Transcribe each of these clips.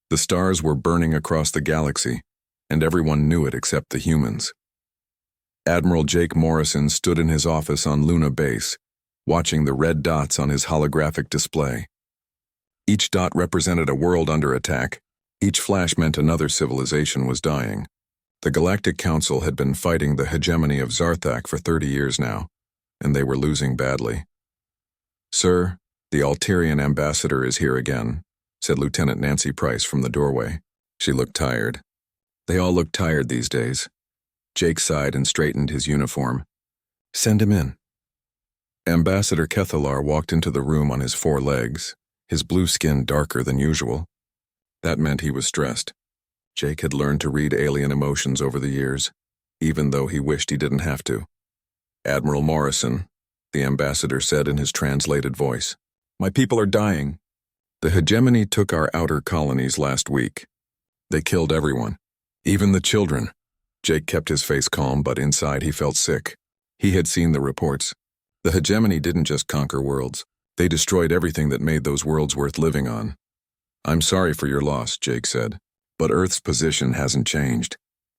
The stars were burning across the galaxy, and everyone knew it except the humans. Admiral Jake Morrison stood in his office on Luna Base, watching the red dots on his holographic display. Each dot represented a world under attack. Each flash meant another civilization was dying. The Galactic Council had been fighting the hegemony of Zarthak for 30 years now, and they were losing badly. "Sir, the Alterian ambassador is here again," said Lieutenant Nancy Price from the doorway. She looked tired. They all looked tired these days. Jake sighed and straightened his uniform. "Send him in." Ambassador Kethalar walked into the room on his 4 legs, his blue skin darker than usual. That meant he was stressed. Jake had learned to read alien emotions over the years, even though he wished he didn't have to. "Admiral Morrison," the ambassador said in his translated voice, "my people are dying. The hegemony took our outer colonies last week. They killed everyone, even the children." Jake kept his face calm, but inside he felt sick. He had seen the reports. The hegemony didn't just conquer worlds. They destroyed everything that made those worlds worth living on. "I'm sorry for your loss," Jake said, "but Earth's position hasn't changed.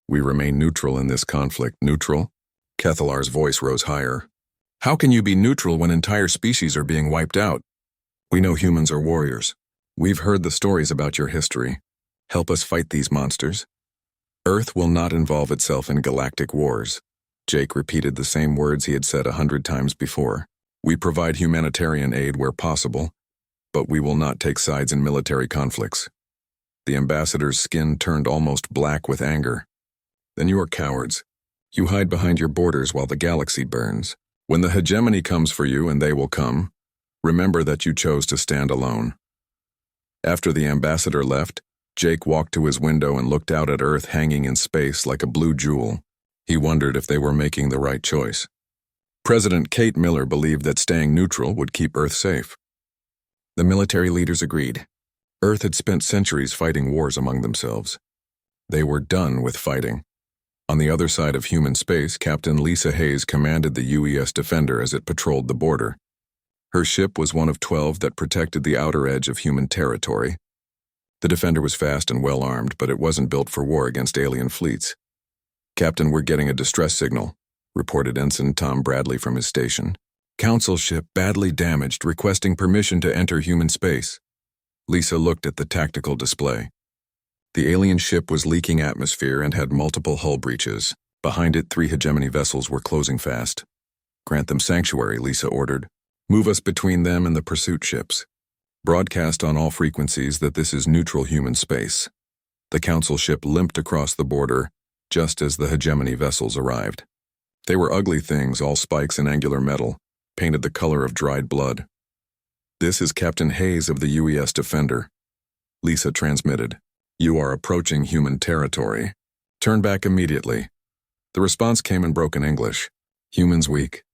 We remain neutral in this conflict." "Neutral?" Kethalar's voice rose higher. "How can you be neutral when entire species are being wiped out? We know humans are warriors. We've heard the stories about your history. Help us fight these monsters." "Earth will not involve itself in galactic wars." Jake repeated the same words he had said 100 times before. "We provide humanitarian aid where possible, but we will not take sides in military conflicts." The ambassador's skin turned almost black with anger. "Then you are cowards. You hide behind your borders while the galaxy burns. When the hegemony comes for you, and they will come, remember that you chose to stand alone." After the ambassador left, Jake walked to his window and looked out at Earth hanging in space like a blue jewel. He wondered if they were making the right choice. President Kate Miller believed that staying neutral would keep Earth safe. The military leaders agreed. Earth had spent centuries fighting wars among themselves. They were done with fighting. On the other side of human space, Captain Lisa Hayes commanded the UES Defender as it patrolled the border. Her ship was one of 12 that protected the outer edge of human territory. The Defender was fast and well-armed, but it wasn't built for war against alien fleets. "Captain, we're getting a distress signal," reported Ensign Tom Bradley from his station. "Council ship badly damaged, requesting permission to enter human space." Lisa looked at the tactical display. The alien ship was leaking atmosphere and had multiple hull breaches. Behind it, 3 hegemony vessels were closing fast. "Grant them sanctuary," Lisa ordered. "Move us between them and the pursuit ships. Broadcast on all frequencies that this is neutral human space." The Council ship limped across the border just as the hegemony vessels arrived. They were ugly things, all spikes and angular metal, painted the color of dried blood. "This is Captain Hayes of the UES Defender." Lisa transmitted. "You are approaching human territory. Turn back immediately." The response came in broken English. "Humans weak.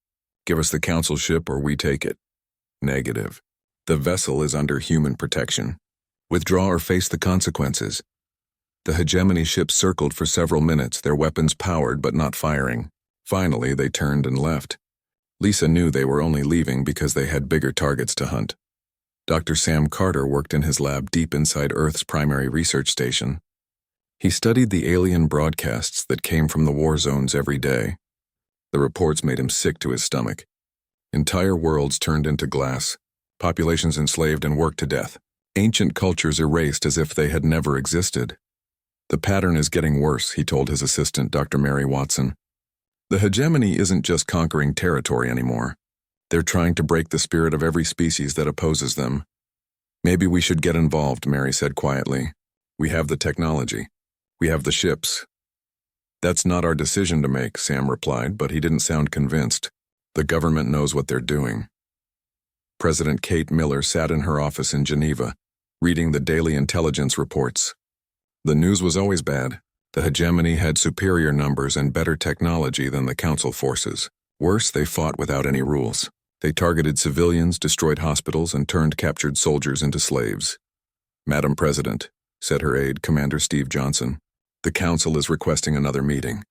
Give us the Council ship or we take it." "Negative. The vessel is under human protection. Withdraw or face the consequences." The hegemony ship circled for several minutes, their weapons powered but not firing. Finally, they turned and left. Lisa knew they were only leaving because they had bigger targets to hunt. Dr. Sam Carter worked in his lab deep inside Earth's primary research station. He studied the alien broadcasts that came from the war zones every day. The reports made him sick to his stomach. Entire worlds turned into glass, populations enslaved and worked to death, ancient cultures erased as if they had never existed. "The pattern is getting worse," he told his assistant, Dr. Mary Watson. "The hegemony isn't just conquering territory anymore. They're trying to break the spirit of every species that opposes them." "Maybe we should get involved," Mary said quietly. "We have the technology. We have the ships." "That's not our decision to make," Sam replied, but he didn't sound convinced. "The government knows what they're doing." President Kate Miller sat in her office in Geneva, reading the daily intelligence reports. The news was always bad. The hegemony had superior numbers and better technology than the Council forces. Worse, they fought without any rules. They targeted civilians, destroyed hospitals, and turned captured soldiers into slaves. "Madam President," said her aide, Commander Steve Johnson, "the Council is requesting another meeting.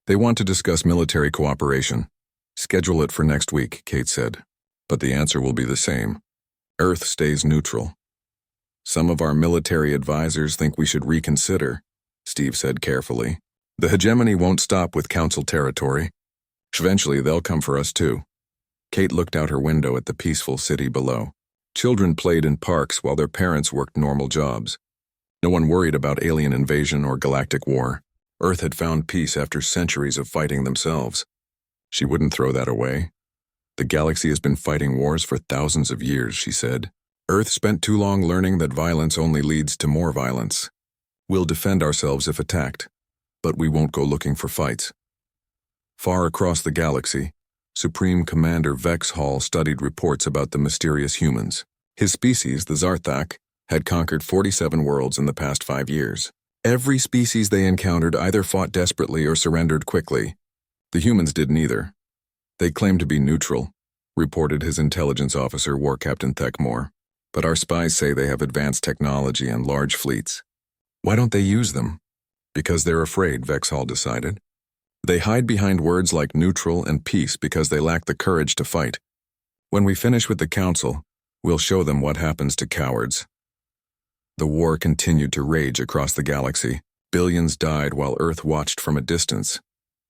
They want to discuss military cooperation." "Schedule it for next week," Kate said. "But the answer will be the same. Earth stays neutral." Some of our military advisors think we should reconsider, Steve said carefully. The hegemony won't stop with council territory. Eventually, they'll come for us too. Kate looked out her window at the peaceful city below. Children played in parks while their parents worked normal jobs. No one worried about alien invasion or galactic war. Earth had found peace after centuries of fighting themselves. She wouldn't throw that away. The galaxy has been fighting wars for thousands of years, she said. Earth spent too long learning that violence only leads to more violence. We'll defend ourselves if attacked, but we won't go looking for fights. Far across the galaxy, Supreme Commander Vex Hall studied reports about the mysterious humans. His species, the Zarthak, had conquered 47 worlds in the past 5 years. Every species they encountered either fought desperately or surrendered quickly. The humans did neither. They claimed to be neutral, reported his intelligence officer, War Captain Thekmore. But our spies say they have advanced technology and large fleets. Why don't they use them? Because they're afraid, Vex Hall decided. They hide behind words like neutral and peace because they lack the courage to fight. When we finish with the Council, we'll show them what happens to cowards. The war continued to rage across the galaxy. Billions died while Earth watched from a distance,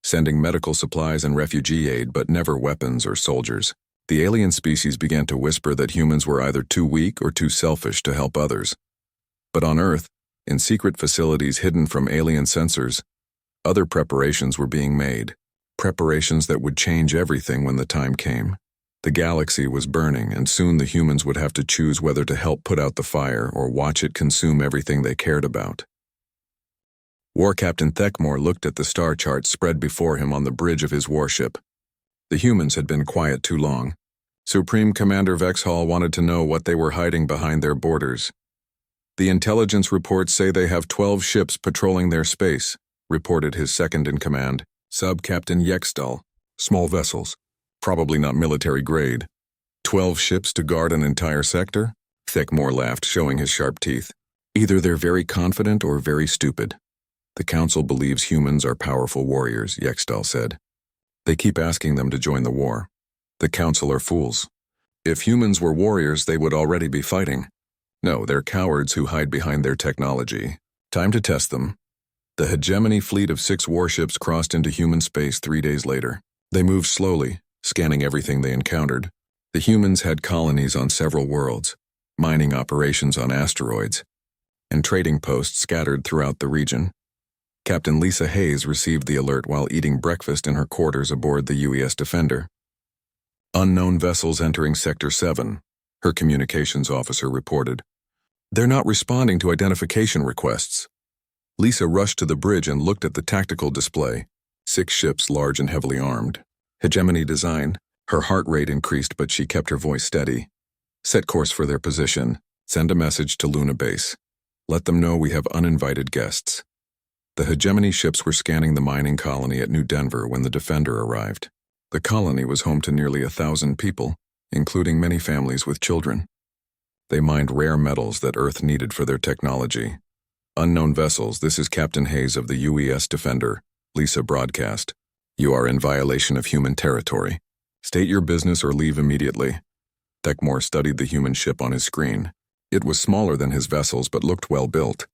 sending medical supplies and refugee aid but never weapons or soldiers. The alien species began to whisper that humans were either too weak or too selfish to help others. But on Earth, in secret facilities hidden from alien sensors, other preparations were being made, preparations that would change everything when the time came. The galaxy was burning, and soon the humans would have to choose whether to help put out the fire or watch it consume everything they cared about. War Captain Thekmore looked at the star charts spread before him on the bridge of his warship. The humans had been quiet too long. Supreme Commander Vex Hall wanted to know what they were hiding behind their borders. The intelligence reports say they have 12 ships patrolling their space, reported his second-in-command, Sub-Captain Yextal. Small vessels, probably not military grade. 12 ships to guard an entire sector? Thekmore laughed, showing his sharp teeth. Either they're very confident or very stupid. The Council believes humans are powerful warriors, Yextal said. They keep asking them to join the war. The Council are fools. If humans were warriors, they would already be fighting. No, they're cowards who hide behind their technology. Time to test them. The hegemony fleet of 6 warships crossed into human space 3 days later. They moved slowly, scanning everything they encountered. The humans had colonies on several worlds, mining operations on asteroids, and trading posts scattered throughout the region. Captain Lisa Hayes received the alert while eating breakfast in her quarters aboard the UES Defender. Unknown vessels entering Sector 7, her communications officer reported. They're not responding to identification requests. Lisa rushed to the bridge and looked at the tactical display. 6 ships, large and heavily armed. Hegemony design. Her heart rate increased, but she kept her voice steady. Set course for their position. Send a message to Luna Base. Let them know we have uninvited guests. The hegemony ships were scanning the mining colony at New Denver when the Defender arrived. The colony was home to nearly 1,000 people, including many families with children. They mined rare metals that Earth needed for their technology. Unknown vessels, this is Captain Hayes of the UES Defender, Lisa broadcast. You are in violation of human territory. State your business or leave immediately. Thekmore studied the human ship on his screen. It was smaller than his vessels but looked well built.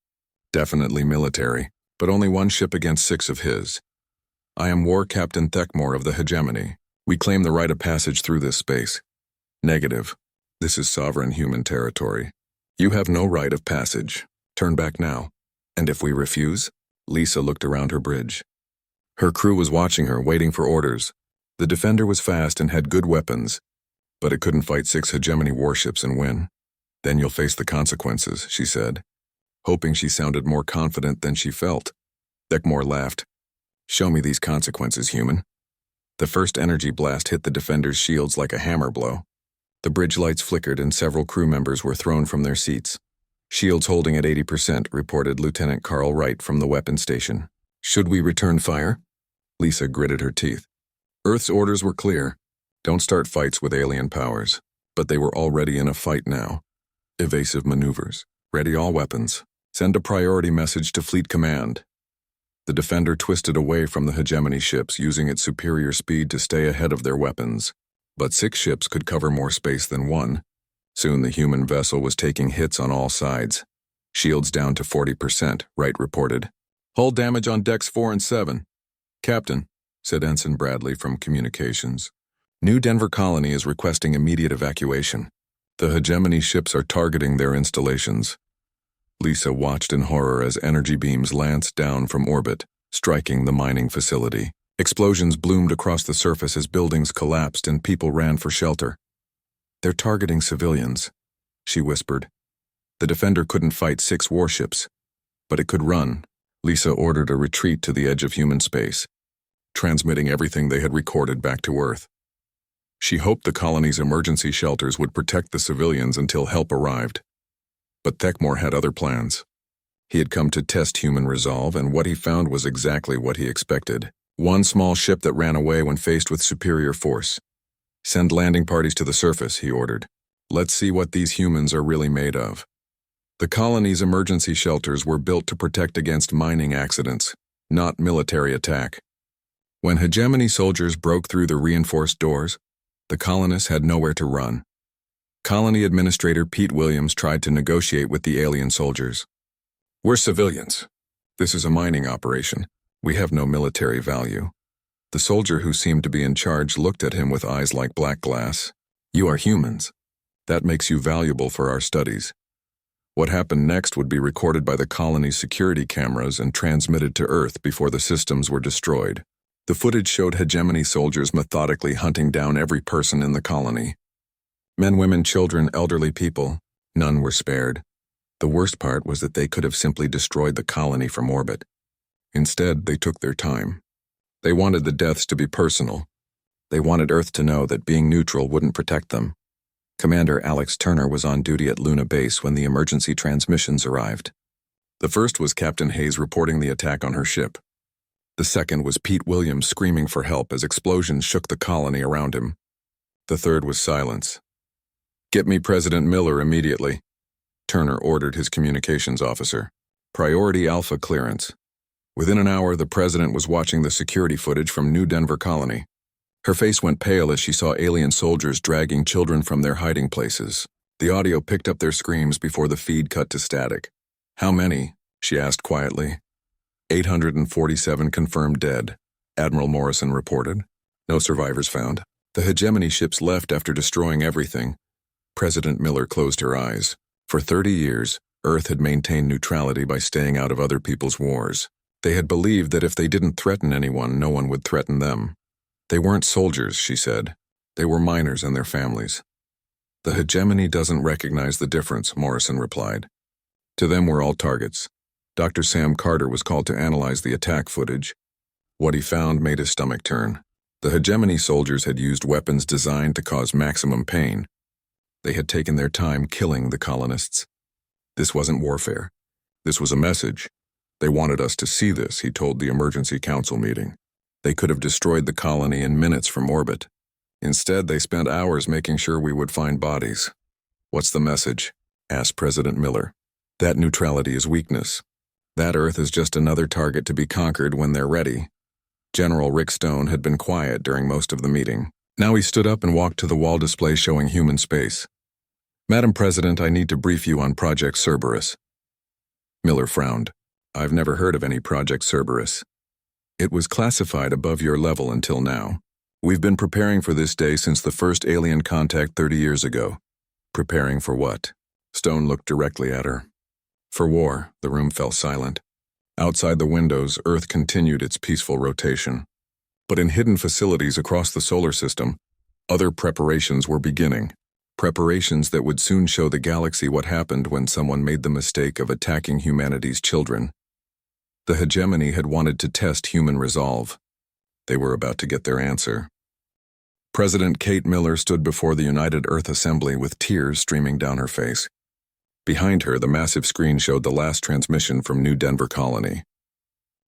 Definitely military, but only 1 ship against 6 of his. I am War Captain Thekmore of the Hegemony. We claim the right of passage through this space. Negative. This is sovereign human territory. You have no right of passage. Turn back now. And if we refuse? Lisa looked around her bridge. Her crew was watching her, waiting for orders. The Defender was fast and had good weapons, but it couldn't fight 6 hegemony warships and win. Then you'll face the consequences, she said, hoping she sounded more confident than she felt. Thekmore laughed. Show me these consequences, human. The first energy blast hit the Defender's shields like a hammer blow. The bridge lights flickered and several crew members were thrown from their seats. Shields holding at 80%, reported Lieutenant Carl Wright from the weapons station. Should we return fire? Lisa gritted her teeth. Earth's orders were clear. Don't start fights with alien powers. But they were already in a fight now. Evasive maneuvers. Ready all weapons. Send a priority message to Fleet Command. The Defender twisted away from the hegemony ships, using its superior speed to stay ahead of their weapons. But 6 ships could cover more space than 1. Soon the human vessel was taking hits on all sides. Shields down to 40%, Wright reported. Hull damage on decks 4 and 7. Captain, said Ensign Bradley from communications. New Denver Colony is requesting immediate evacuation. The hegemony ships are targeting their installations. Lisa watched in horror as energy beams lanced down from orbit, striking the mining facility. Explosions bloomed across the surface as buildings collapsed and people ran for shelter. They're targeting civilians, she whispered. The Defender couldn't fight 6 warships, but it could run. Lisa ordered a retreat to the edge of human space, transmitting everything they had recorded back to Earth. She hoped the colony's emergency shelters would protect the civilians until help arrived. But Thekmore had other plans. He had come to test human resolve, and what he found was exactly what he expected. One small ship that ran away when faced with superior force. Send landing parties to the surface, he ordered. Let's see what these humans are really made of. The colony's emergency shelters were built to protect against mining accidents, not military attack. When hegemony soldiers broke through the reinforced doors, the colonists had nowhere to run. Colony Administrator Pete Williams tried to negotiate with the alien soldiers. We're civilians. This is a mining operation. We have no military value. The soldier who seemed to be in charge looked at him with eyes like black glass. You are humans. That makes you valuable for our studies. What happened next would be recorded by the colony's security cameras and transmitted to Earth before the systems were destroyed. The footage showed hegemony soldiers methodically hunting down every person in the colony. Men, women, children, elderly people, none were spared. The worst part was that they could have simply destroyed the colony from orbit. Instead, they took their time. They wanted the deaths to be personal. They wanted Earth to know that being neutral wouldn't protect them. Commander Alex Turner was on duty at Luna Base when the emergency transmissions arrived. The first was Captain Hayes reporting the attack on her ship. The second was Pete Williams screaming for help as explosions shook the colony around him. The third was silence. Get me President Miller immediately, Turner ordered his communications officer. Priority Alpha clearance. Within an hour, the president was watching the security footage from New Denver Colony. Her face went pale as she saw alien soldiers dragging children from their hiding places. The audio picked up their screams before the feed cut to static. How many? She asked quietly. 847 confirmed dead, Admiral Morrison reported. No survivors found. The hegemony ships left after destroying everything. President Miller closed her eyes. For 30 years, Earth had maintained neutrality by staying out of other people's wars. They had believed that if they didn't threaten anyone, no one would threaten them. They weren't soldiers, she said. They were miners and their families. The hegemony doesn't recognize the difference, Morrison replied. To them, we're all targets. Dr. Sam Carter was called to analyze the attack footage. What he found made his stomach turn. The hegemony soldiers had used weapons designed to cause maximum pain. They had taken their time killing the colonists. This wasn't warfare. This was a message. They wanted us to see this, he told the emergency council meeting. They could have destroyed the colony in minutes from orbit. Instead, they spent hours making sure we would find bodies. What's the message? Asked President Miller. That neutrality is weakness. That Earth is just another target to be conquered when they're ready. General Rick Stone had been quiet during most of the meeting. Now he stood up and walked to the wall display showing human space. Madam President, I need to brief you on Project Cerberus. Miller frowned. I've never heard of any Project Cerberus. It was classified above your level until now. We've been preparing for this day since the first alien contact 30 years ago. Preparing for what? Stone looked directly at her. For war, the room fell silent. Outside the windows, Earth continued its peaceful rotation. But in hidden facilities across the solar system, other preparations were beginning. Preparations that would soon show the galaxy what happened when someone made the mistake of attacking humanity's children. The hegemony had wanted to test human resolve. They were about to get their answer. President Kate Miller stood before the United Earth Assembly with tears streaming down her face. Behind her, the massive screen showed the last transmission from New Denver Colony.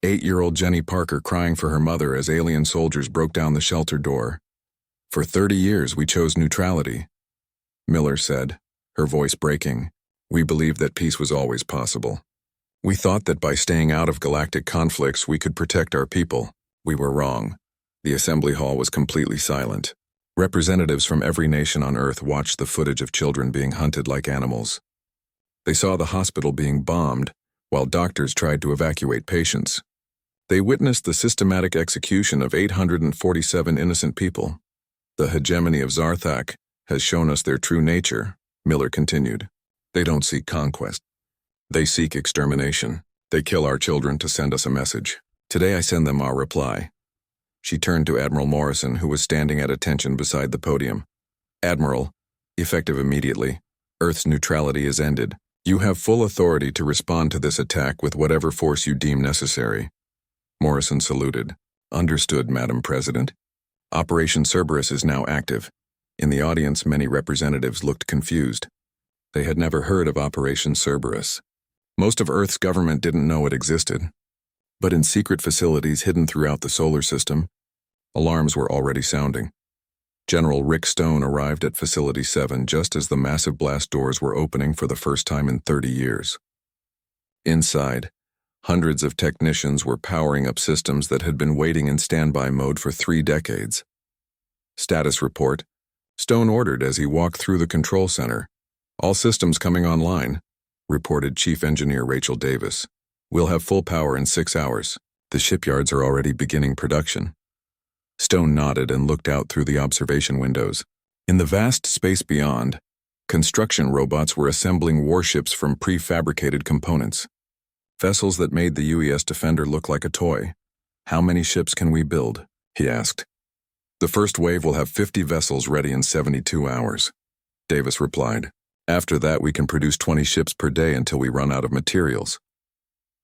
8-year-old Jenny Parker crying for her mother as alien soldiers broke down the shelter door. For 30 years, we chose neutrality, Miller said, her voice breaking. We believed that peace was always possible. We thought that by staying out of galactic conflicts, we could protect our people. We were wrong. The assembly hall was completely silent. Representatives from every nation on Earth watched the footage of children being hunted like animals. They saw the hospital being bombed, while doctors tried to evacuate patients. They witnessed the systematic execution of 847 innocent people. The hegemony of Zarthak has shown us their true nature, Miller continued. They don't seek conquest. They seek extermination. They kill our children to send us a message. Today I send them our reply. She turned to Admiral Morrison, who was standing at attention beside the podium. Admiral, effective immediately, Earth's neutrality is ended. You have full authority to respond to this attack with whatever force you deem necessary. Morrison saluted. Understood, Madam President. Operation Cerberus is now active. In the audience, many representatives looked confused. They had never heard of Operation Cerberus. Most of Earth's government didn't know it existed. But in secret facilities hidden throughout the solar system, alarms were already sounding. General Rick Stone arrived at Facility 7 just as the massive blast doors were opening for the first time in 30 years. Inside, hundreds of technicians were powering up systems that had been waiting in standby mode for 3 decades. Status report, Stone ordered as he walked through the control center. All systems coming online, reported Chief Engineer Rachel Davis. We'll have full power in 6 hours. The shipyards are already beginning production. Stone nodded and looked out through the observation windows. In the vast space beyond, construction robots were assembling warships from prefabricated components. Vessels that made the UES Defender look like a toy. How many ships can we build? He asked. The first wave will have 50 vessels ready in 72 hours. Davis replied. After that, we can produce 20 ships per day until we run out of materials.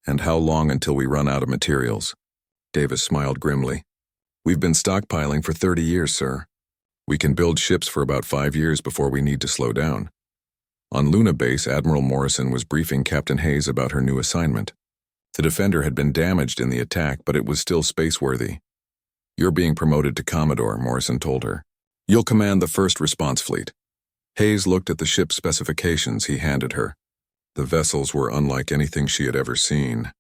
And how long until we run out of materials? Davis smiled grimly. We've been stockpiling for 30 years, sir. We can build ships for about 5 years before we need to slow down. On Luna Base, Admiral Morrison was briefing Captain Hayes about her new assignment. The Defender had been damaged in the attack, but it was still spaceworthy. You're being promoted to Commodore, Morrison told her. You'll command the first response fleet. Hayes looked at the ship's specifications he handed her. The vessels were unlike anything she had ever seen.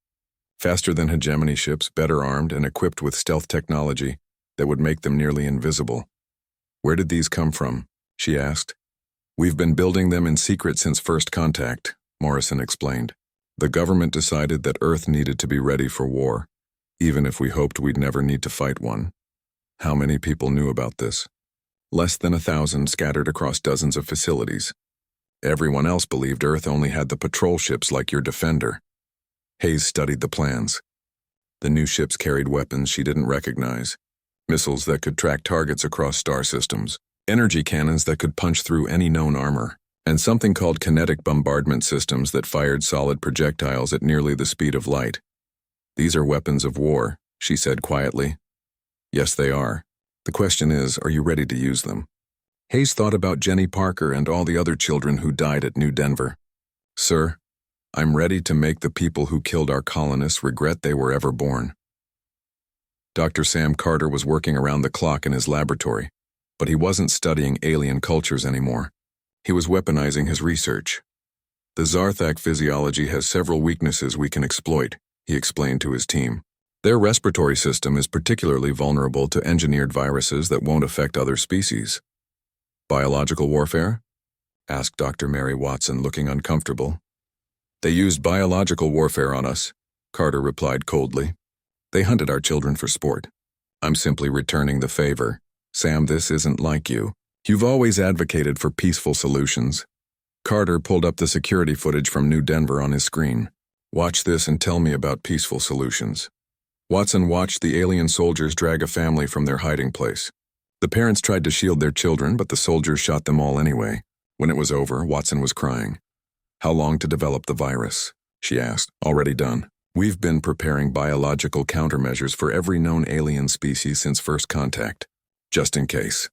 Faster than hegemony ships, better armed and equipped with stealth technology that would make them nearly invisible. Where did these come from? She asked. We've been building them in secret since first contact, Morrison explained. The government decided that Earth needed to be ready for war, even if we hoped we'd never need to fight one. How many people knew about this? Less than 1,000 scattered across dozens of facilities. Everyone else believed Earth only had the patrol ships like your Defender. Hayes studied the plans. The new ships carried weapons she didn't recognize. Missiles that could track targets across star systems. Energy cannons that could punch through any known armor. And something called kinetic bombardment systems that fired solid projectiles at nearly the speed of light. These are weapons of war, she said quietly. Yes, they are. The question is, are you ready to use them? Hayes thought about Jenny Parker and all the other children who died at New Denver. Sir, I'm ready to make the people who killed our colonists regret they were ever born. Dr. Sam Carter was working around the clock in his laboratory, but he wasn't studying alien cultures anymore. He was weaponizing his research. The Zarthak physiology has several weaknesses we can exploit, he explained to his team. Their respiratory system is particularly vulnerable to engineered viruses that won't affect other species. Biological warfare? Asked Dr. Mary Watson, looking uncomfortable. They used biological warfare on us, Carter replied coldly. They hunted our children for sport. I'm simply returning the favor. Sam, this isn't like you. You've always advocated for peaceful solutions. Carter pulled up the security footage from New Denver on his screen. Watch this and tell me about peaceful solutions. Watson watched the alien soldiers drag a family from their hiding place. The parents tried to shield their children, but the soldiers shot them all anyway. When it was over, Watson was crying. How long to develop the virus? She asked. Already done. We've been preparing biological countermeasures for every known alien species since first contact, just in case.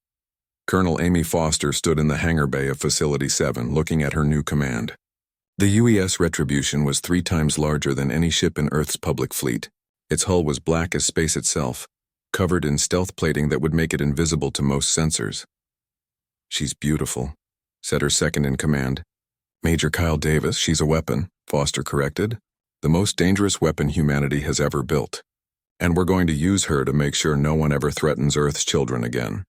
Colonel Amy Foster stood in the hangar bay of Facility 7 looking at her new command. The UES Retribution was 3 times larger than any ship in Earth's public fleet. Its hull was black as space itself, covered in stealth plating that would make it invisible to most sensors. She's beautiful, said her second in command. Major Kyle Davis, she's a weapon, Foster corrected. The most dangerous weapon humanity has ever built. And we're going to use her to make sure no one ever threatens Earth's children again.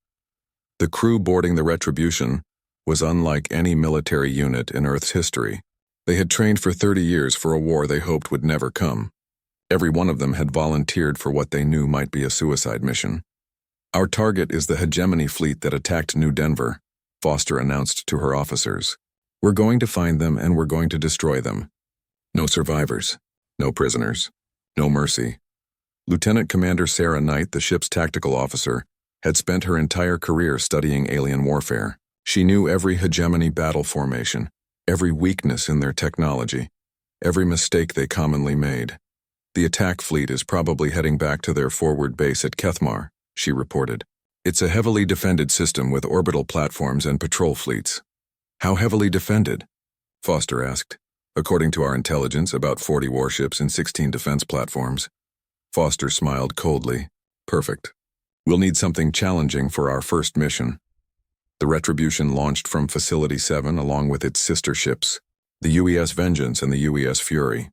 The crew boarding the Retribution was unlike any military unit in Earth's history. They had trained for 30 years for a war they hoped would never come. Every one of them had volunteered for what they knew might be a suicide mission. "Our target is the hegemony fleet that attacked New Denver," Foster announced to her officers. "We're going to find them and we're going to destroy them. No survivors, no prisoners, no mercy." Lieutenant Commander Sarah Knight, the ship's tactical officer, had spent her entire career studying alien warfare. She knew every hegemony battle formation, every weakness in their technology, every mistake they commonly made. "The attack fleet is probably heading back to their forward base at Kethmar," she reported. "It's a heavily defended system with orbital platforms and patrol fleets." "How heavily defended?" Foster asked. "According to our intelligence, about 40 warships and 16 defense platforms." Foster smiled coldly. "Perfect. We'll need something challenging for our first mission." The Retribution launched from Facility 7 along with its sister ships, the UES Vengeance and the UES Fury.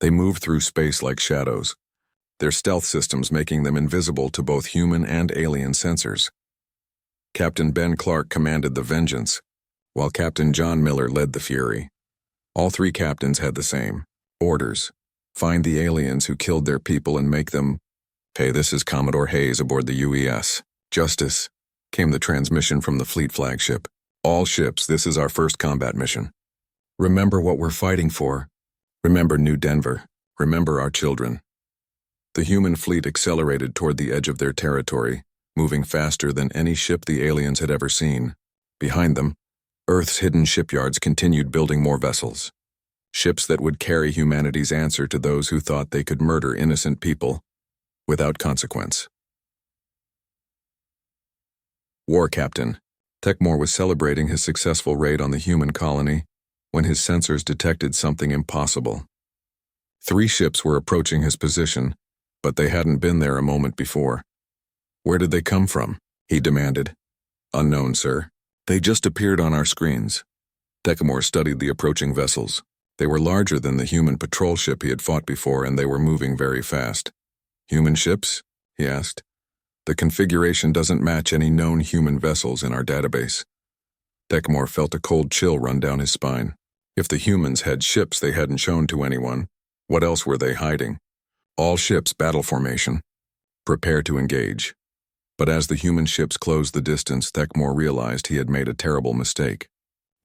They moved through space like shadows, their stealth systems making them invisible to both human and alien sensors. Captain Ben Clark commanded the Vengeance, while Captain John Miller led the Fury. All three captains had the same orders: find the aliens who killed their people and make them pay. "This is Commodore Hayes aboard the UES. Justice," came the transmission from the fleet flagship. "All ships, this is our first combat mission. Remember what we're fighting for. Remember New Denver. Remember our children." The human fleet accelerated toward the edge of their territory, moving faster than any ship the aliens had ever seen. Behind them, Earth's hidden shipyards continued building more vessels. Ships that would carry humanity's answer to those who thought they could murder innocent people without consequence. War Captain Techmore was celebrating his successful raid on the human colony when his sensors detected something impossible. 3 ships were approaching his position, but they hadn't been there a moment before. "Where did they come from?" he demanded. "Unknown, sir. They just appeared on our screens." Techmore studied the approaching vessels. They were larger than the human patrol ship he had fought before, and they were moving very fast. "Human ships?" he asked. "The configuration doesn't match any known human vessels in our database." Techmore felt a cold chill run down his spine. If the humans had ships they hadn't shown to anyone, what else were they hiding? "All ships, battle formation. Prepare to engage." But as the human ships closed the distance, Techmore realized he had made a terrible mistake.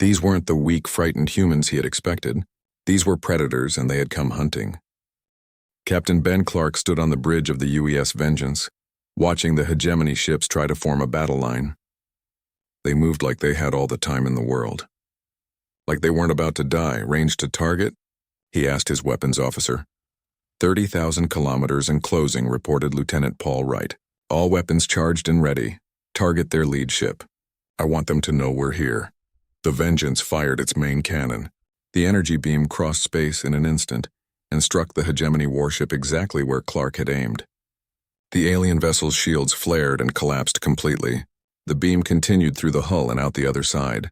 These weren't the weak, frightened humans he had expected. These were predators, and they had come hunting. Captain Ben Clark stood on the bridge of the UES Vengeance, watching the hegemony ships try to form a battle line. They moved like they had all the time in the world. "Like they weren't about to die. Range to target?" he asked his weapons officer. 30,000 kilometers and closing," reported Lieutenant Paul Wright. "All weapons charged and ready. Target their lead ship. I want them to know we're here." The Vengeance fired its main cannon. The energy beam crossed space in an instant and struck the hegemony warship exactly where Clark had aimed. The alien vessel's shields flared and collapsed completely. The beam continued through the hull and out the other side.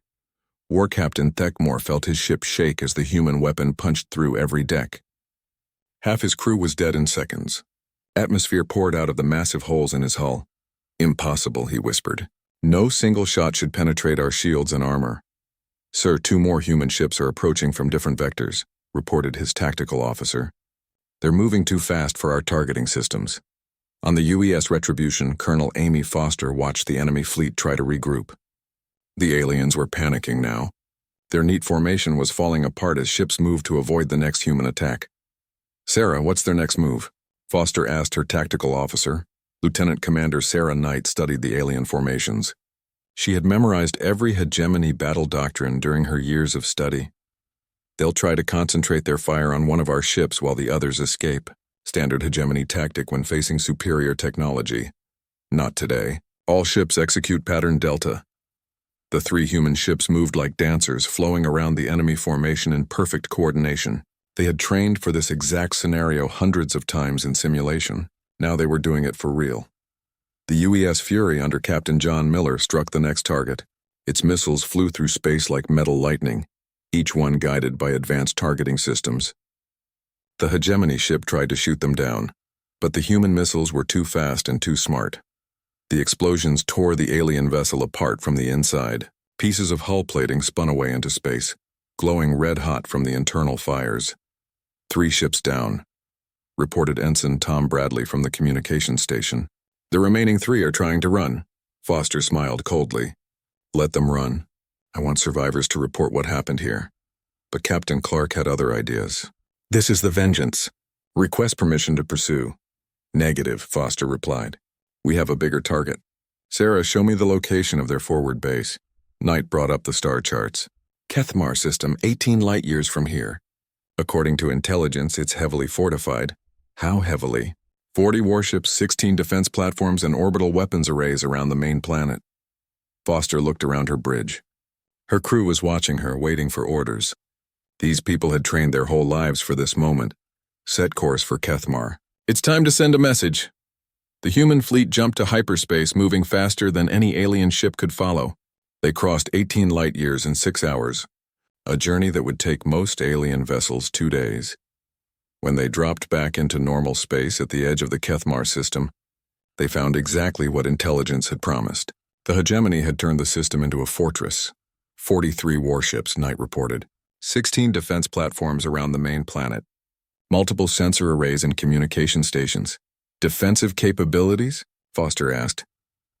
War Captain Techmore felt his ship shake as the human weapon punched through every deck. Half his crew was dead in seconds. Atmosphere poured out of the massive holes in his hull. "Impossible," he whispered. "No single shot should penetrate our shields and armor." "Sir, 2 more human ships are approaching from different vectors," reported his tactical officer. "They're moving too fast for our targeting systems." On the UES Retribution, Colonel Amy Foster watched the enemy fleet try to regroup. The aliens were panicking now. Their neat formation was falling apart as ships moved to avoid the next human attack. "Sarah, what's their next move?" Foster asked her tactical officer. Lieutenant Commander Sarah Knight studied the alien formations. She had memorized every hegemony battle doctrine during her years of study. "They'll try to concentrate their fire on one of our ships while the others escape. Standard hegemony tactic when facing superior technology. Not today. All ships execute pattern Delta." The 3 human ships moved like dancers, flowing around the enemy formation in perfect coordination. They had trained for this exact scenario hundreds of times in simulation. Now they were doing it for real. The UES Fury under Captain John Miller struck the next target. Its missiles flew through space like metal lightning, each one guided by advanced targeting systems. The hegemony ship tried to shoot them down, but the human missiles were too fast and too smart. The explosions tore the alien vessel apart from the inside. Pieces of hull plating spun away into space, glowing red-hot from the internal fires. 3 ships down, reported Ensign Tom Bradley from the communications station. The remaining 3 are trying to run. Foster smiled coldly. Let them run. I want survivors to report what happened here. But Captain Clark had other ideas. This is the Vengeance. Request permission to pursue. Negative, Foster replied. We have a bigger target. Sarah, show me the location of their forward base. Knight brought up the star charts. Kethmar system, 18 light-years from here. According to intelligence, it's heavily fortified. How heavily? 40 warships, 16 defense platforms, and orbital weapons arrays around the main planet. Foster looked around her bridge. Her crew was watching her, waiting for orders. These people had trained their whole lives for this moment. Set course for Kethmar. It's time to send a message. The human fleet jumped to hyperspace, moving faster than any alien ship could follow. They crossed 18 light-years in 6 hours, a journey that would take most alien vessels 2 days. When they dropped back into normal space at the edge of the Kethmar system, they found exactly what intelligence had promised. The hegemony had turned the system into a fortress. 43 warships, Knight reported. 16 defense platforms around the main planet. Multiple sensor arrays and communication stations. Defensive capabilities? Foster asked.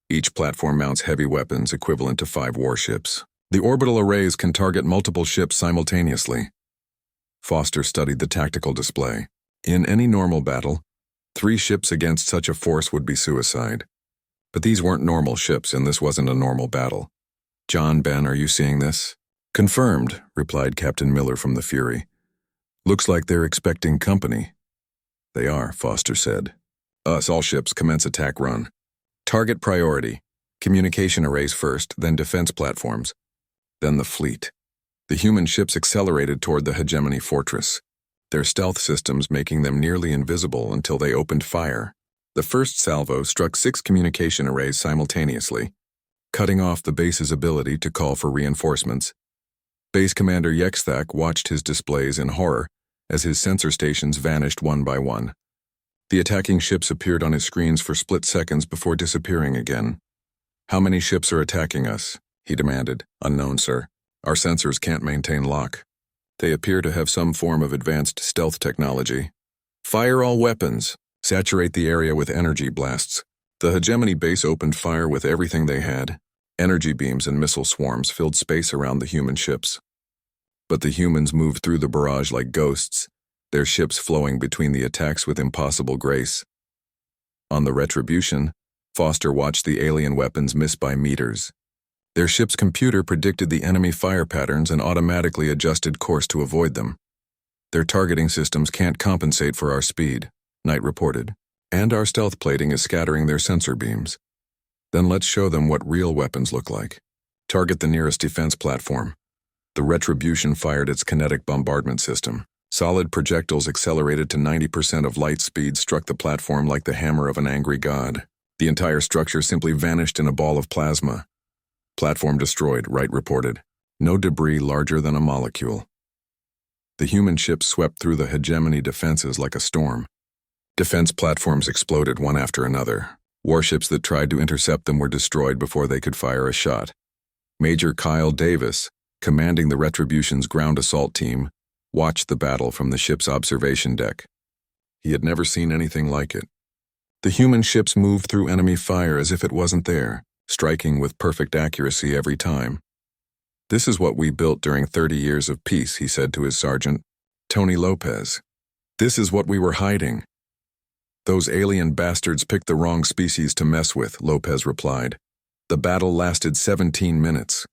Each platform mounts heavy weapons equivalent to 5 warships. The orbital arrays can target multiple ships simultaneously. Foster studied the tactical display. In any normal battle, 3 ships against such a force would be suicide. But these weren't normal ships, and this wasn't a normal battle. John, Ben, are you seeing this? Confirmed, replied Captain Miller from the Fury. Looks like they're expecting company. They are, Foster said. All ships, commence attack run. Target priority. Communication arrays first, then defense platforms. Then the fleet. The human ships accelerated toward the hegemony fortress, their stealth systems making them nearly invisible until they opened fire. The first salvo struck 6 communication arrays simultaneously, cutting off the base's ability to call for reinforcements. Base Commander Yexthak watched his displays in horror as his sensor stations vanished one by one. The attacking ships appeared on his screens for split seconds before disappearing again. How many ships are attacking us? He demanded. Unknown, sir. Our sensors can't maintain lock. They appear to have some form of advanced stealth technology. Fire all weapons. Saturate the area with energy blasts. The hegemony base opened fire with everything they had. Energy beams and missile swarms filled space around the human ships. But the humans moved through the barrage like ghosts, their ships flowing between the attacks with impossible grace. On the Retribution, Foster watched the alien weapons miss by meters. Their ship's computer predicted the enemy fire patterns and automatically adjusted course to avoid them. Their targeting systems can't compensate for our speed, Knight reported, and our stealth plating is scattering their sensor beams. Then let's show them what real weapons look like. Target the nearest defense platform. The Retribution fired its kinetic bombardment system. Solid projectiles accelerated to 90% of light speed struck the platform like the hammer of an angry god. The entire structure simply vanished in a ball of plasma. Platform destroyed, Wright reported. No debris larger than a molecule. The human ships swept through the hegemony defenses like a storm. Defense platforms exploded one after another. Warships that tried to intercept them were destroyed before they could fire a shot. Major Kyle Davis, commanding the Retribution's ground assault team, watched the battle from the ship's observation deck. He had never seen anything like it. The human ships moved through enemy fire as if it wasn't there, striking with perfect accuracy every time. This is what we built during 30 years of peace, he said to his sergeant, Tony Lopez. This is what we were hiding. Those alien bastards picked the wrong species to mess with, Lopez replied. The battle lasted 17 minutes.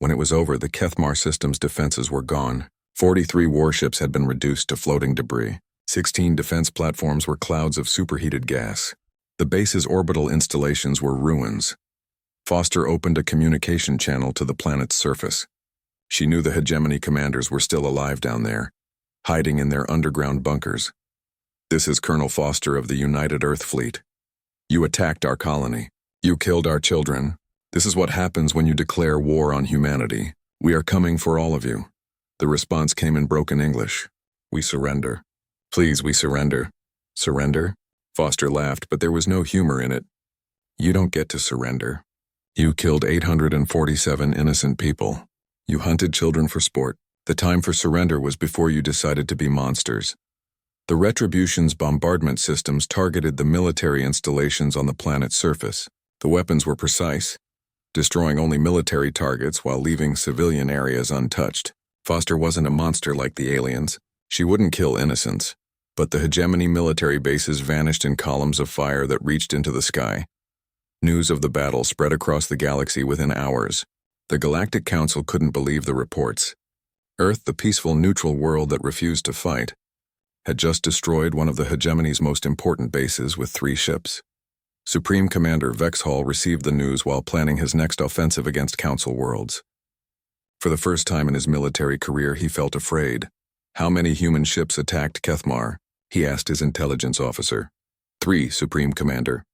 When it was over, the Kethmar system's defenses were gone. 43 warships had been reduced to floating debris. 16 defense platforms were clouds of superheated gas. The base's orbital installations were ruins. Foster opened a communication channel to the planet's surface. She knew the hegemony commanders were still alive down there, hiding in their underground bunkers. This is Colonel Foster of the United Earth Fleet. You attacked our colony. You killed our children. This is what happens when you declare war on humanity. We are coming for all of you. The response came in broken English. We surrender. Please, we surrender. Surrender? Foster laughed, but there was no humor in it. You don't get to surrender. You killed 847 innocent people. You hunted children for sport. The time for surrender was before you decided to be monsters. The Retribution's bombardment systems targeted the military installations on the planet's surface. The weapons were precise, destroying only military targets while leaving civilian areas untouched. Foster wasn't a monster like the aliens. She wouldn't kill innocents. But the hegemony military bases vanished in columns of fire that reached into the sky. News of the battle spread across the galaxy within hours. The Galactic Council couldn't believe the reports. Earth, the peaceful neutral world that refused to fight, had just destroyed one of the hegemony's most important bases with 3 ships. Supreme Commander Vexhall received the news while planning his next offensive against Council worlds. For the first time in his military career, he felt afraid. How many human ships attacked Kethmar? He asked his intelligence officer. 3, Supreme Commander.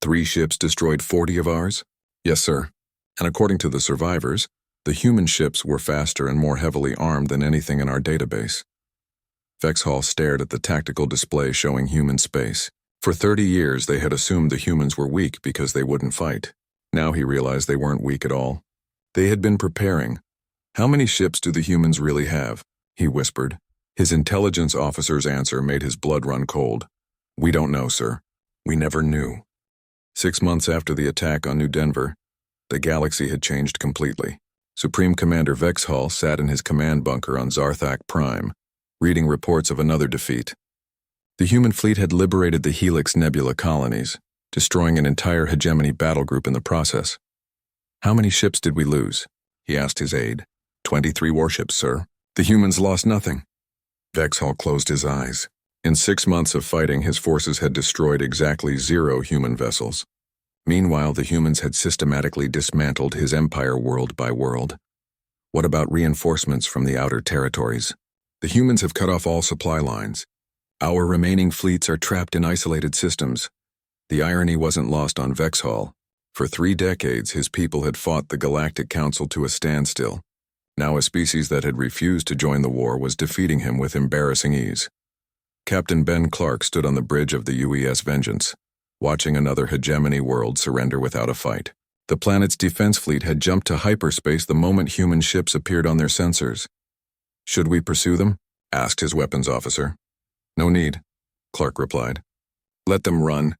3 ships destroyed 40 of ours? Yes, sir. And according to the survivors, the human ships were faster and more heavily armed than anything in our database. Vexhall stared at the tactical display showing human space. For 30 years, they had assumed the humans were weak because they wouldn't fight. Now he realized they weren't weak at all. They had been preparing. How many ships do the humans really have? He whispered. His intelligence officer's answer made his blood run cold. We don't know, sir. We never knew. 6 months after the attack on New Denver, the galaxy had changed completely. Supreme Commander Vexhall sat in his command bunker on Zarthak Prime, reading reports of another defeat. The human fleet had liberated the Helix Nebula colonies, destroying an entire hegemony battle group in the process. How many ships did we lose? He asked his aide. 23 warships, sir. The humans lost nothing. Vexhall closed his eyes. In 6 months of fighting, his forces had destroyed exactly 0 human vessels. Meanwhile, the humans had systematically dismantled his empire world by world. What about reinforcements from the outer territories? The humans have cut off all supply lines. Our remaining fleets are trapped in isolated systems. The irony wasn't lost on Vexhall. For 3 decades, his people had fought the Galactic Council to a standstill. Now a species that had refused to join the war was defeating him with embarrassing ease. Captain Ben Clark stood on the bridge of the UES Vengeance, watching another hegemony world surrender without a fight. The planet's defense fleet had jumped to hyperspace the moment human ships appeared on their sensors. Should we pursue them? Asked his weapons officer. No need, Clark replied. Let them run.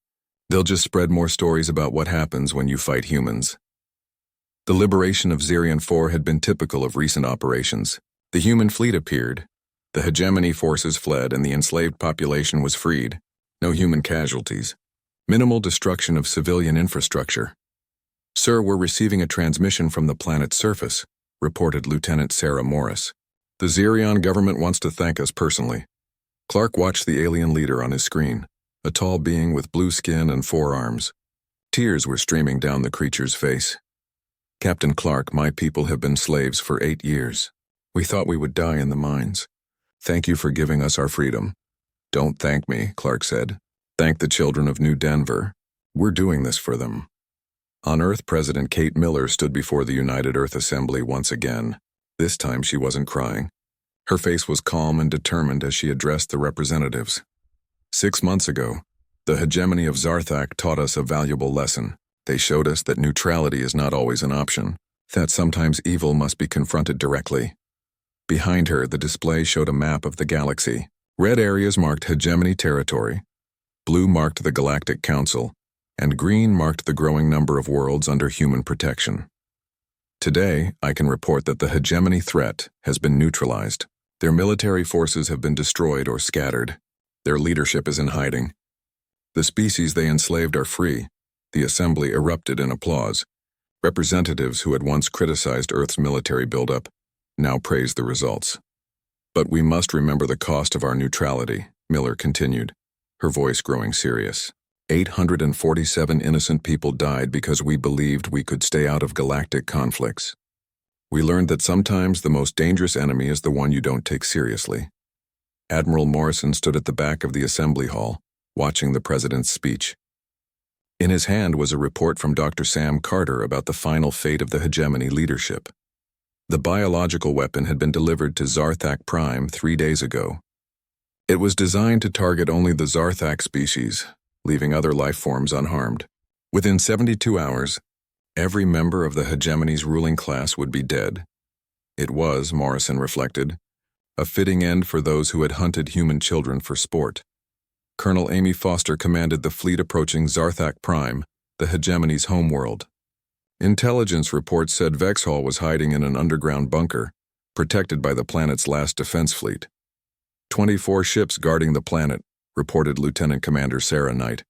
They'll just spread more stories about what happens when you fight humans. The liberation of Zirion 4 had been typical of recent operations. The human fleet appeared. The hegemony forces fled and the enslaved population was freed. No human casualties. Minimal destruction of civilian infrastructure. Sir, we're receiving a transmission from the planet's surface, reported Lieutenant Sarah Morris. The Zirion government wants to thank us personally. Clark watched the alien leader on his screen, a tall being with blue skin and 4 arms. Tears were streaming down the creature's face. Captain Clark, my people have been slaves for 8 years. We thought we would die in the mines. Thank you for giving us our freedom. Don't thank me, Clark said. Thank the children of New Denver. We're doing this for them. On Earth, President Kate Miller stood before the United Earth Assembly once again. This time she wasn't crying. Her face was calm and determined as she addressed the representatives. 6 months ago, the hegemony of Zarthak taught us a valuable lesson. They showed us that neutrality is not always an option, that sometimes evil must be confronted directly. Behind her, the display showed a map of the galaxy. Red areas marked hegemony territory, blue marked the Galactic Council, and green marked the growing number of worlds under human protection. Today, I can report that the hegemony threat has been neutralized. Their military forces have been destroyed or scattered. Their leadership is in hiding. The species they enslaved are free. The assembly erupted in applause. Representatives who had once criticized Earth's military buildup now praised the results. But we must remember the cost of our neutrality, Miller continued, her voice growing serious. 847 innocent people died because we believed we could stay out of galactic conflicts. We learned that sometimes the most dangerous enemy is the one you don't take seriously. Admiral Morrison stood at the back of the assembly hall, watching the president's speech. In his hand was a report from Dr. Sam Carter about the final fate of the hegemony leadership. The biological weapon had been delivered to Zarthak Prime 3 days ago. It was designed to target only the Zarthak species, leaving other life forms unharmed. Within 72 hours, every member of the hegemony's ruling class would be dead. It was, Morrison reflected, a fitting end for those who had hunted human children for sport. Colonel Amy Foster commanded the fleet approaching Zarthak Prime, the hegemony's homeworld. Intelligence reports said Vexhall was hiding in an underground bunker, protected by the planet's last defense fleet. 24 ships guarding the planet, reported Lieutenant Commander Sarah Knight.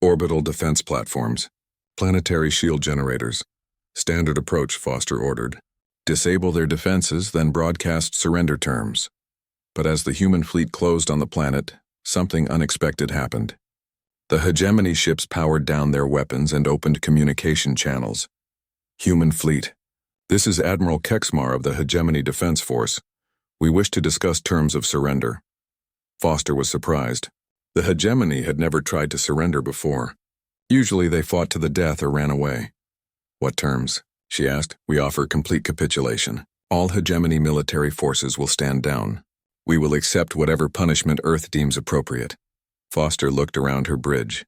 Orbital defense platforms, planetary shield generators. Standard approach, Foster ordered. Disable their defenses, then broadcast surrender terms. But as the human fleet closed on the planet, something unexpected happened. The hegemony ships powered down their weapons and opened communication channels. Human fleet. This is Admiral Kexmar of the Hegemony Defense Force. We wish to discuss terms of surrender. Foster was surprised. The hegemony had never tried to surrender before. Usually they fought to the death or ran away. What terms? She asked. We offer complete capitulation. All hegemony military forces will stand down. We will accept whatever punishment Earth deems appropriate. Foster looked around her bridge.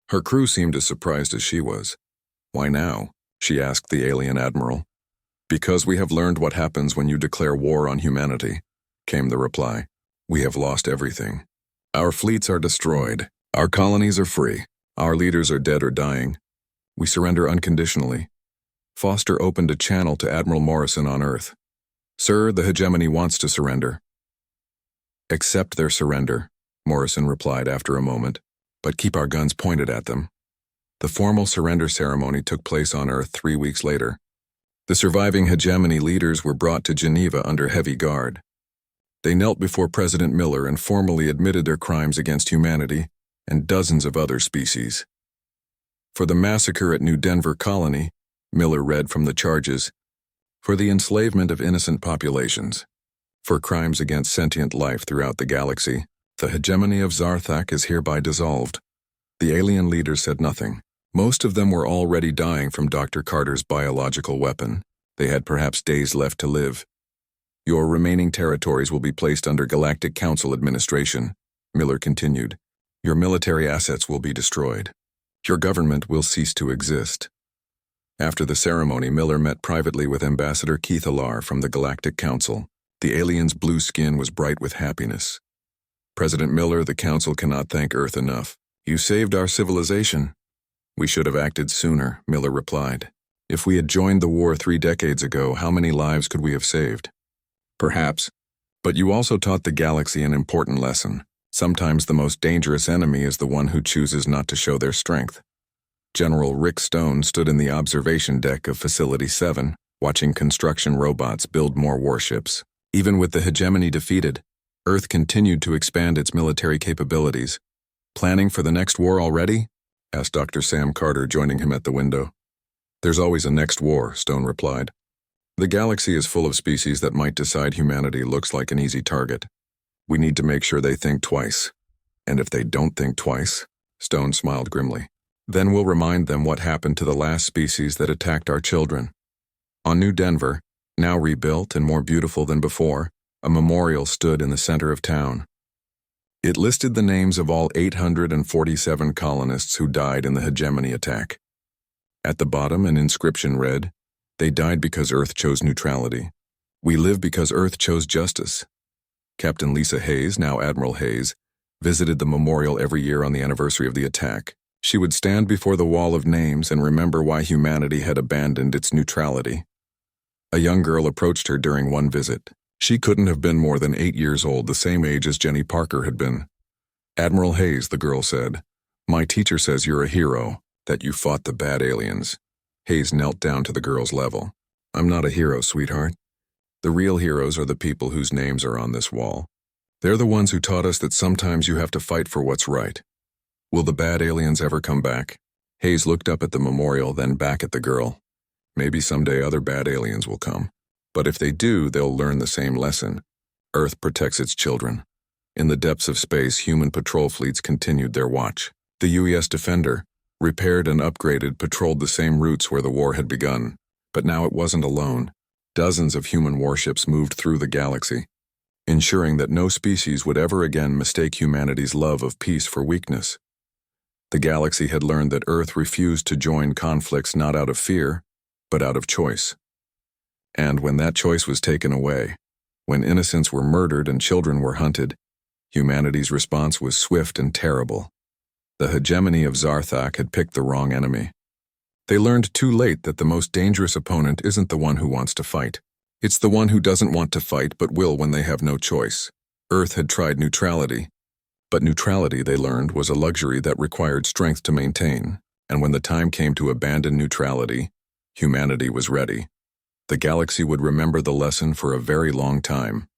Her crew seemed as surprised as she was. Why now? She asked the alien admiral. Because we have learned what happens when you declare war on humanity, came the reply. We have lost everything. Our fleets are destroyed. Our colonies are free. Our leaders are dead or dying. We surrender unconditionally. Foster opened a channel to Admiral Morrison on Earth. Sir, the hegemony wants to surrender. Accept their surrender, Morrison replied after a moment, but keep our guns pointed at them. The formal surrender ceremony took place on Earth 3 weeks later. The surviving hegemony leaders were brought to Geneva under heavy guard. They knelt before President Miller and formally admitted their crimes against humanity and dozens of other species. For the massacre at New Denver Colony, Miller read from the charges, for the enslavement of innocent populations, for crimes against sentient life throughout the galaxy, the hegemony of Zarthak is hereby dissolved. The alien leaders said nothing. Most of them were already dying from Dr. Carter's biological weapon. They had perhaps days left to live. Your remaining territories will be placed under Galactic Council administration, Miller continued. Your military assets will be destroyed. Your government will cease to exist. After the ceremony, Miller met privately with Ambassador Keith Alar from the Galactic Council. The alien's blue skin was bright with happiness. President Miller, the Council cannot thank Earth enough. You saved our civilization. We should have acted sooner, Miller replied. If we had joined the war 3 decades ago, how many lives could we have saved? Perhaps. But you also taught the galaxy an important lesson. Sometimes the most dangerous enemy is the one who chooses not to show their strength. General Rick Stone stood in the observation deck of Facility 7, watching construction robots build more warships. Even with the hegemony defeated, Earth continued to expand its military capabilities. Planning for the next war already? Asked Dr. Sam Carter, joining him at the window. There's always a next war, Stone replied. The galaxy is full of species that might decide humanity looks like an easy target. We need to make sure they think twice. And if they don't think twice, Stone smiled grimly, then we'll remind them what happened to the last species that attacked our children. On New Denver, now rebuilt and more beautiful than before, a memorial stood in the center of town. It listed the names of all 847 colonists who died in the hegemony attack. At the bottom, an inscription read, "They died because Earth chose neutrality. We live because Earth chose justice." Captain Lisa Hayes, now Admiral Hayes, visited the memorial every year on the anniversary of the attack. She would stand before the wall of names and remember why humanity had abandoned its neutrality. A young girl approached her during one visit. She couldn't have been more than 8 years old, the same age as Jenny Parker had been. "Admiral Hayes," the girl said, "my teacher says you're a hero, that you fought the bad aliens." Hayes knelt down to the girl's level. "I'm not a hero, sweetheart. The real heroes are the people whose names are on this wall. They're the ones who taught us that sometimes you have to fight for what's right. Will the bad aliens ever come back?" Hayes looked up at the memorial, then back at the girl. "Maybe someday other bad aliens will come. But if they do, they'll learn the same lesson. Earth protects its children." In the depths of space, human patrol fleets continued their watch. The UES Defender, repaired and upgraded, patrolled the same routes where the war had begun. But now it wasn't alone. Dozens of human warships moved through the galaxy, ensuring that no species would ever again mistake humanity's love of peace for weakness. The galaxy had learned that Earth refused to join conflicts not out of fear, but out of choice. And when that choice was taken away, when innocents were murdered and children were hunted, humanity's response was swift and terrible. The hegemony of Zarthak had picked the wrong enemy. They learned too late that the most dangerous opponent isn't the one who wants to fight. It's the one who doesn't want to fight but will when they have no choice. Earth had tried neutrality, but neutrality, they learned, was a luxury that required strength to maintain, and when the time came to abandon neutrality, humanity was ready. The galaxy would remember the lesson for a very long time.